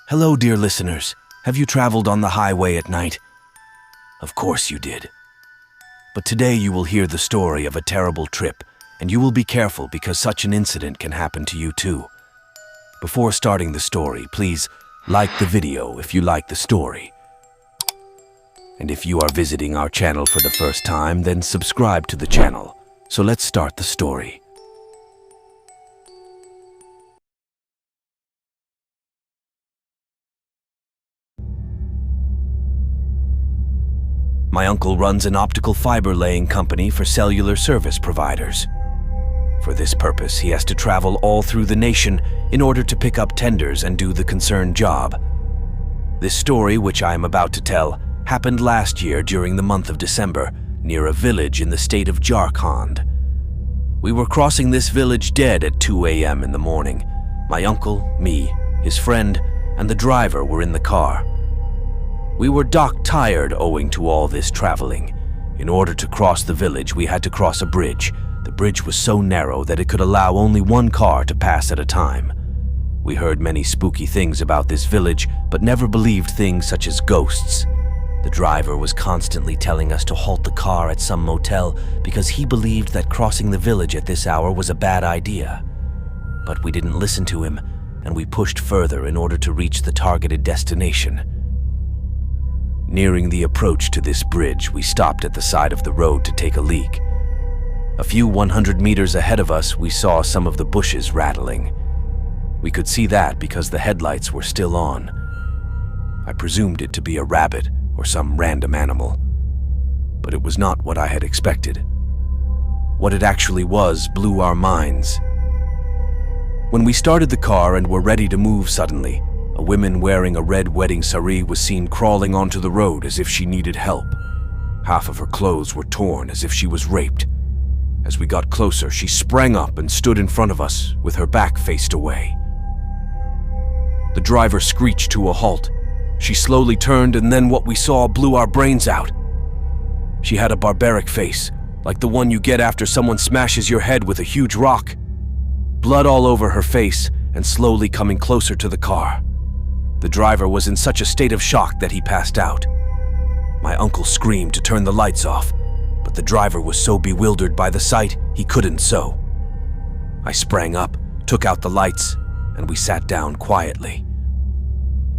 Hello, dear listeners. Have you traveled on the highway at night? Of course you did. But today you will hear the story of a terrible trip, and you will be careful because such an incident can happen to you too. Before starting the story, please like the video if you like the story. And if you are visiting our channel for the first time, then subscribe to the channel. So let's start the story. My uncle runs an optical fiber laying company for cellular service providers. For this purpose, he has to travel all through the nation in order to pick up tenders and do the concerned job. This story, which I am about to tell, happened last year during the month of December, near a village in the state of Jharkhand. We were crossing this village dead at 2 a.m. in the morning. My uncle, me, his friend, and the driver were in the car. We were dock-tired owing to all this traveling. In order to cross the village, we had to cross a bridge. The bridge was so narrow that it could allow only one car to pass at a time. We heard many spooky things about this village, but never believed things such as ghosts. The driver was constantly telling us to halt the car at some motel because he believed that crossing the village at this hour was a bad idea. But we didn't listen to him, and we pushed further in order to reach the targeted destination. Nearing the approach to this bridge, we stopped at the side of the road to take a leak. A few 100 meters ahead of us, we saw some of the bushes rattling. We could see that because the headlights were still on. I presumed it to be a rabbit or some random animal, but it was not what I had expected. What it actually was blew our minds. When we started the car and were ready to move suddenly, a woman wearing a red wedding sari was seen crawling onto the road as if she needed help. Half of her clothes were torn as if she was raped. As we got closer, she sprang up and stood in front of us with her back faced away. The driver screeched to a halt. She slowly turned, and then what we saw blew our brains out. She had a barbaric face, like the one you get after someone smashes your head with a huge rock. Blood all over her face and slowly coming closer to the car. The driver was in such a state of shock that he passed out. My uncle screamed to turn the lights off, but the driver was so bewildered by the sight he couldn't so. I sprang up, took out the lights, and we sat down quietly.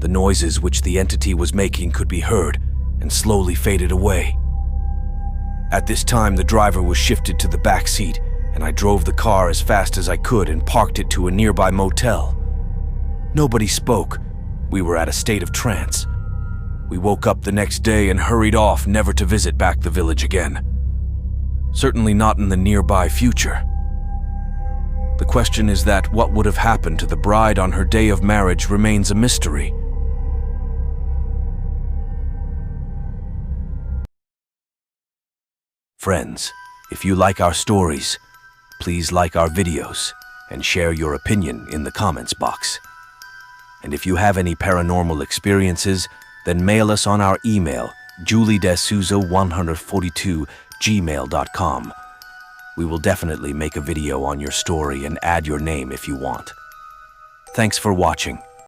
The noises which the entity was making could be heard and slowly faded away. At this time, the driver was shifted to the back seat, and I drove the car as fast as I could and parked it to a nearby motel. Nobody spoke. We were at a state of trance. We woke up the next day and hurried off, never to visit back the village again. Certainly not in the nearby future. The question is that what would have happened to the bride on her day of marriage remains a mystery. Friends, if you like our stories, please like our videos and share your opinion in the comments box. And if you have any paranormal experiences, then mail us on our email, juliedesouza142@gmail.com. We will definitely make a video on your story and add your name if you want. Thanks for watching.